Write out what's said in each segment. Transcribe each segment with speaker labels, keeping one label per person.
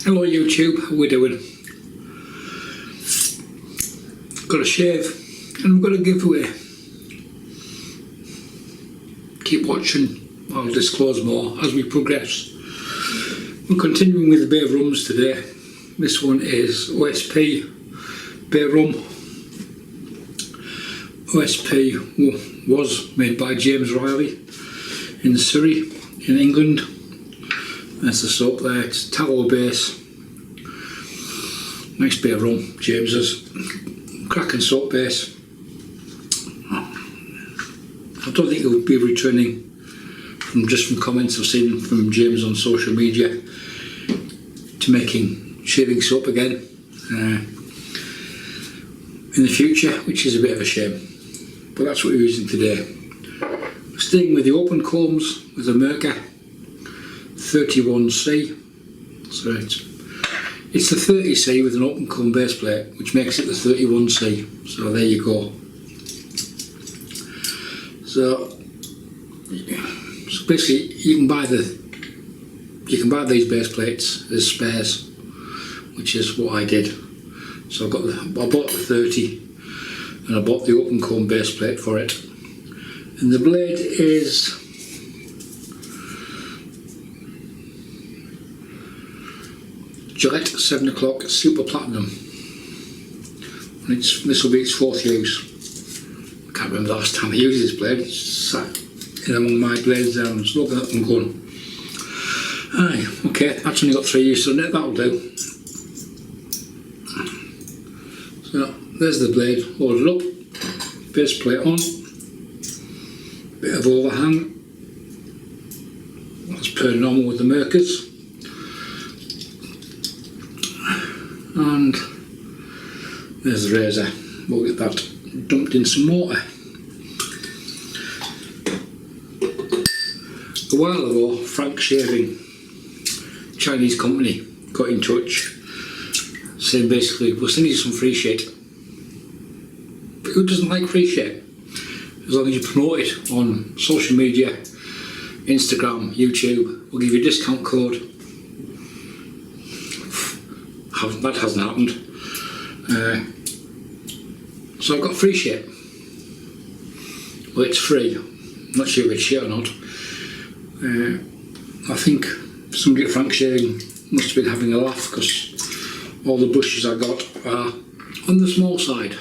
Speaker 1: Hello YouTube, how we doing? Got a shave and I'm going to give away. Keep watching, I'll disclose more as we progress. We're continuing with the Bay Rums today. This one is OSP Bay Rum. OSP was made by James Riley in Surrey in England. That's the soap there, it's tallow base. Nice Bay Rum, James's. Cracking soap base. I don't think it would be returning from comments I've seen from James on social media to making shaving soap again in the future, which is a bit of a shame. But that's what we're using today. Staying with the open combs with the Merkur 31C. So it's the 30C with an open comb base plate, which makes it the 31C. So there you go. So basically, you can buy these base plates as spares, which is what I did. So I bought the 30, and I bought the open comb base plate for it. And the blade is Gillette 7 o'clock Super Platinum. And this will be its 4th use. I can't remember the last time I used this blade. It's sat in among my blades there and just looking at them going, aye, okay, that's only got 3 uses on it, that'll do. So there's the blade, hold it up, base plate on, bit of overhang, that's per normal with the Merkurs. And there's the razor. We'll get that dumped in some water. A while ago, Frank Shaving, Chinese company, got in touch saying basically, we'll send you some free shit. But who doesn't like free shit? As long as you promote it on social media, Instagram, YouTube, we'll give you a discount code. That hasn't happened. So I've got free shit. Well, it's free. I'm not sure if it's shit or not. I think somebody at Frank Shaving must have been having a laugh because all the brushes I got are on the small side.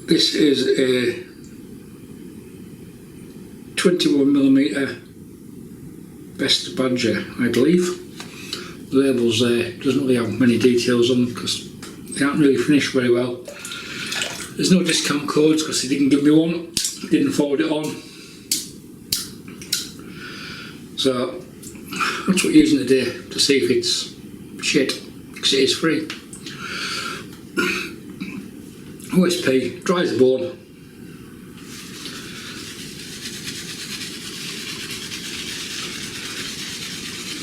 Speaker 1: This is a 21mm Best Badger, I believe. The labels there doesn't really have many details on them because they aren't really finished very well. There's no discount codes because they didn't give me one, didn't forward it on. So that's what we're using today to see if it's shit, because it is free. OSP, dries the bone.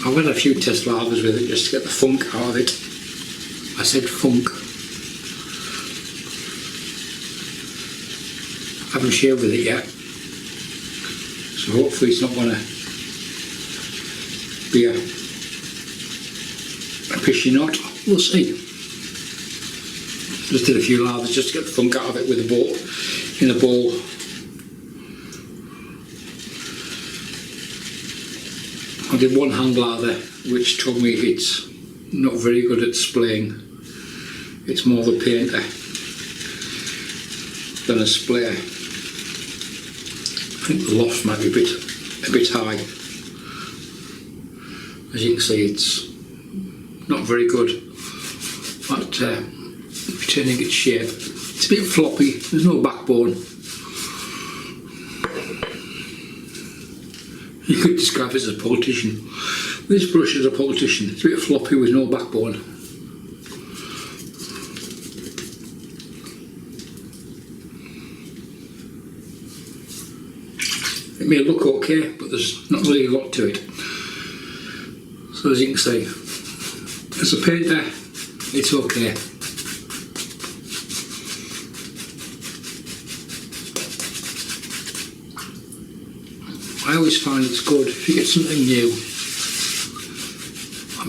Speaker 1: I've had a few test lathers with it just to get the funk out of it. I said funk. I haven't shaved with it yet, so hopefully it's not going to be a pishy knot. We'll see. Just did a few lathers just to get the funk out of it with a bowl, in a bowl. I did one hand lather which told me it's not very good at splaying. It's more the painter than a sprayer. I think the loft might be a bit high. As you can see, it's not very good at retaining its shape. It's a bit floppy, there's no backbone. You could describe it as a politician. This brush is a politician. It's a bit floppy with no backbone. It may look okay, but there's not really a lot to it. So as you can see, as a painter, it's okay. I always find it's good if you get something new.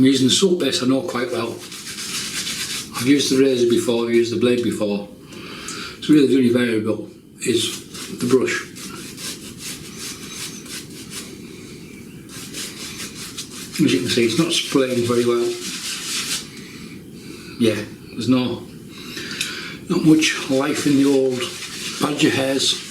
Speaker 1: I'm using the soap base I know quite well. I've used the razor before, I've used the blade before. It's really the only variable is the brush. As you can see, it's not spraying very well. Yeah, there's not much life in the old badger hairs.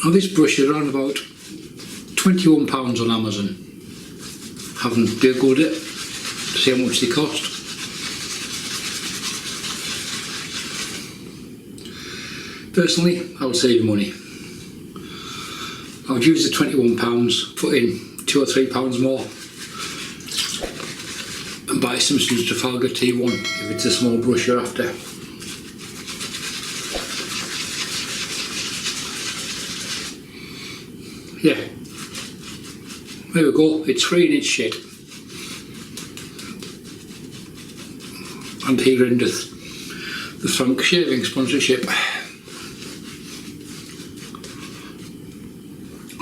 Speaker 1: Now this brush is around about £21 on Amazon. Haven't googled it to see how much they cost. Personally, I would save money. I would use the £21, put in £2 or £3 more, and buy Simpson's Trafalgar T1 if it's a small brush you're after. Yeah, there we go, it's free and it's shit. And here endeth the Frank Shaving sponsorship.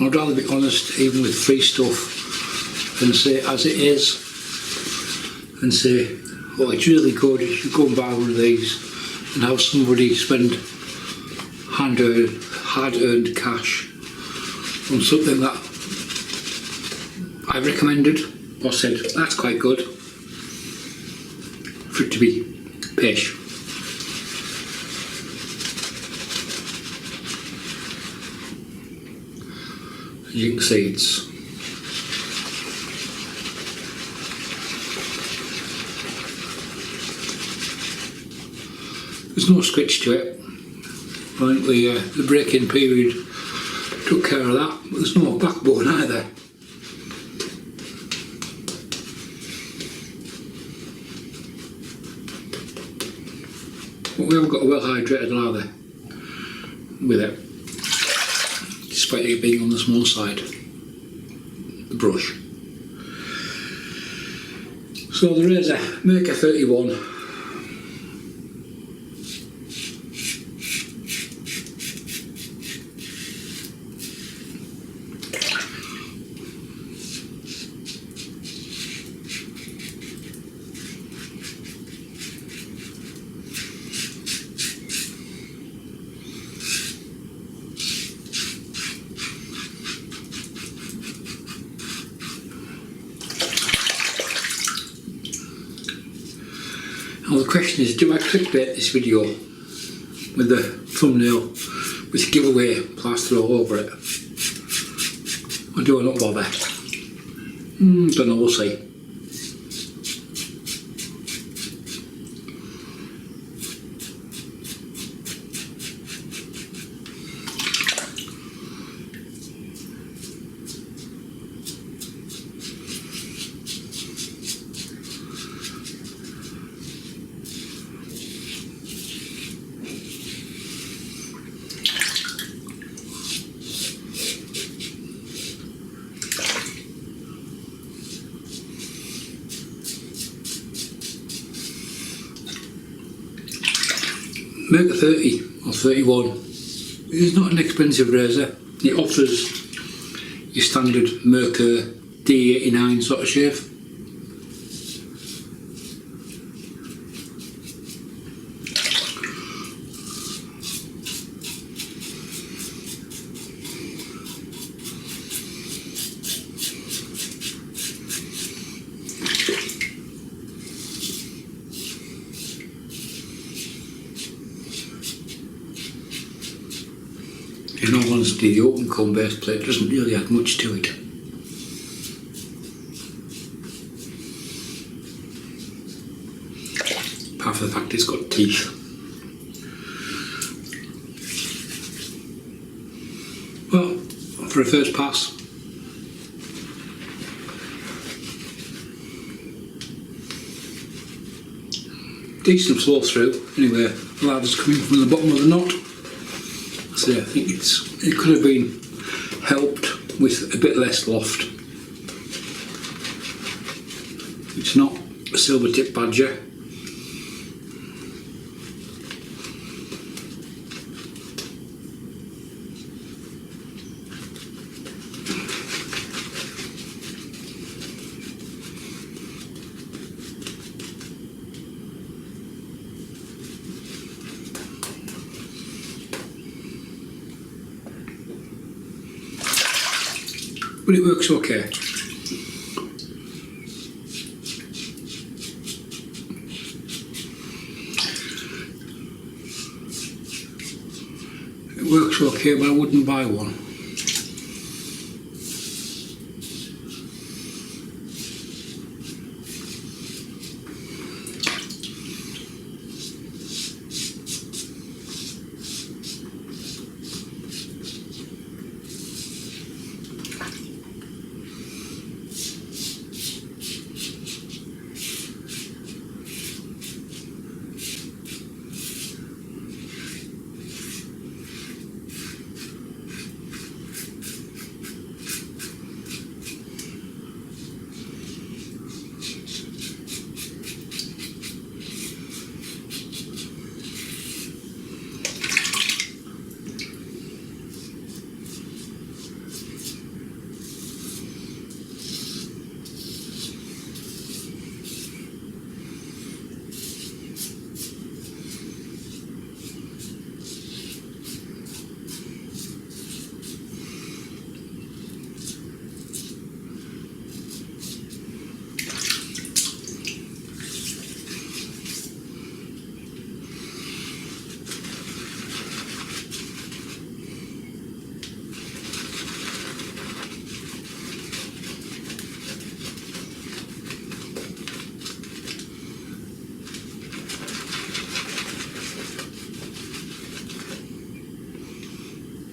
Speaker 1: I'd rather be honest even with free stuff than say as it is and say, oh, it's really good, you should go and buy one of these, and have somebody spend hard-earned cash on something that I recommended or said that's quite good, for it to be pish. As you can see, there's no scratch to it. I think the break-in period took care of that, but there's no backbone either. But we haven't got a well hydrated lather with it, despite it being on the small side, the brush. So the razor, Merkur 31. Now the question is, do I clickbait this video with the thumbnail with giveaway plaster all over it? Or do I not bother? Don't know, we'll see. Merkur 30 or 31 is not an expensive razor. It offers your standard Merkur D89 sort of shave. In all honesty, the open comb base plate doesn't really add much to it. Apart from the fact it's got teeth. Well, for a first pass, decent flow through. Anyway, the lather's coming from the bottom of the knot. So I think it could have been helped with a bit less loft. It's not a silver tip badger. but it works okay. It works okay, but I wouldn't buy one.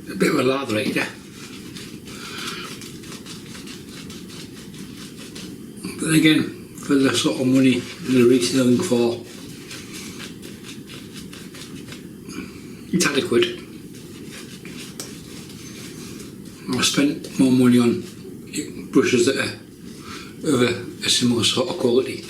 Speaker 1: A bit of a lather eater. But again, for the sort of money they're retailing for, it's adequate. I've spent more money on brushes that are of a similar sort of quality.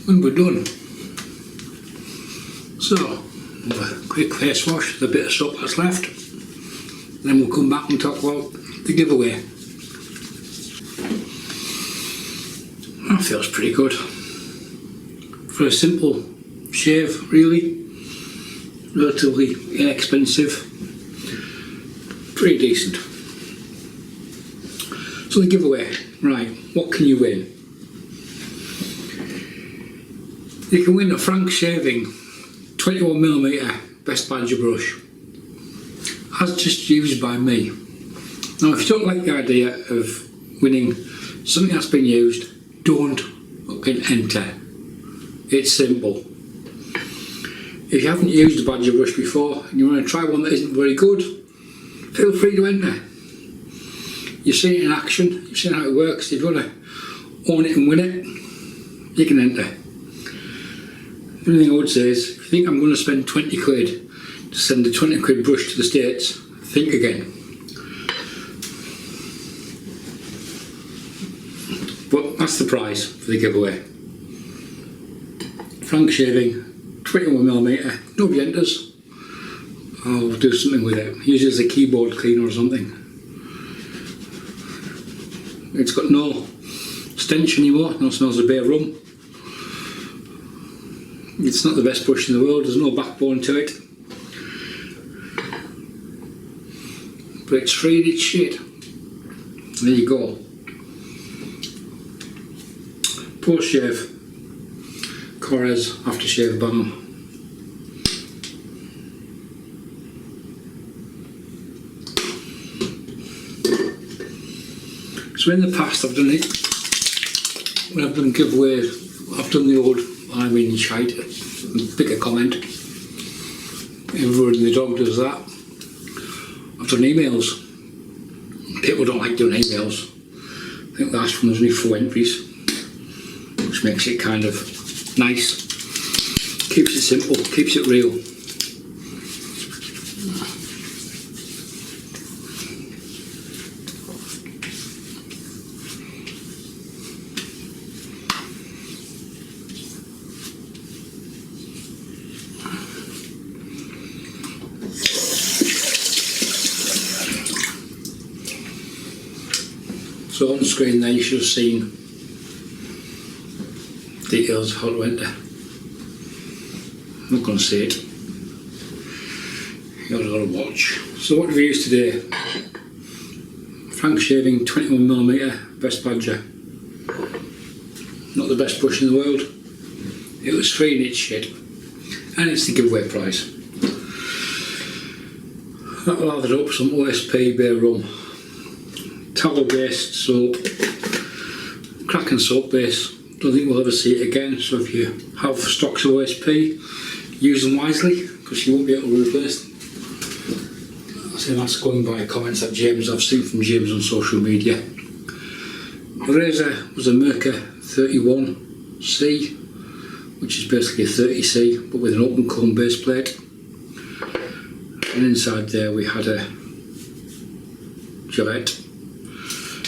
Speaker 1: When we're done, so have a quick face wash, the bit of soap that's left, then we'll come back and talk about the giveaway. That feels pretty good for a simple shave, really, relatively inexpensive, pretty decent. So the giveaway, right, what can you win? You can win a Frank Shaving 21mm Best Badger brush, as just used by me. Now if you don't like the idea of winning something that's been used, don't fucking enter. It's simple. If you haven't used a Badger brush before and you want to try one that isn't very good, feel free to enter. You've seen it in action, you've seen how it works. If you want to own it and win it, you can enter. The only thing I would say is, if you think I'm going to spend 20 quid to send a 20 quid brush to the States, think again. But that's the prize for the giveaway. Frank Shaving, 21mm, nobody enters. I'll do something with it, use it as a keyboard cleaner or something. It's got no stench anymore, no smells of Bay Rum. It's not the best brush in the world, there's no backbone to it. But it's free in its shit. There you go. Post shave, Korres Aftershave Balm. So in the past I've done it, when I've done giveaway, I've done the old I'm in shite, pick a comment. Everyone in the dog does that. I've done emails. People don't like doing emails. I think the last one was only 4 entries, which makes it kind of nice. Keeps it simple, keeps it real. So on the screen there you should have seen details of how it went there. I'm not going to say it. You've got to watch. So what have we used today? Frank shaving 21mm Best Badger. Not the best brush in the world. It was free in its shit. And it's the giveaway price. That'll lather up some OSP Bay Rum. Tallow based soap, cracking soap base. Don't think we'll ever see it again, so if you have stocks of OSP, use them wisely because you won't be able to replace them. So that's going by comments that I've seen from James on social media. The razor was a Merkur 31C, which is basically a 30C but with an open comb base plate, and inside there we had a Gillette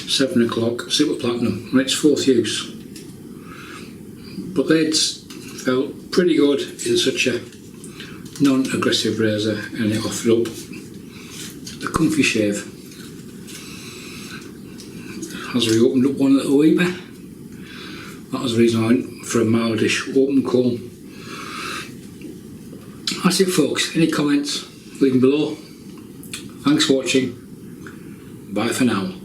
Speaker 1: 7 o'clock Super Platinum on its 4th use. But blades felt pretty good in such a non-aggressive razor, and it offered up the comfy shave. As we opened up one little wee bit, that was the reason I went for a mildish open comb. That's it folks, any comments leave them below. Thanks for watching, bye for now.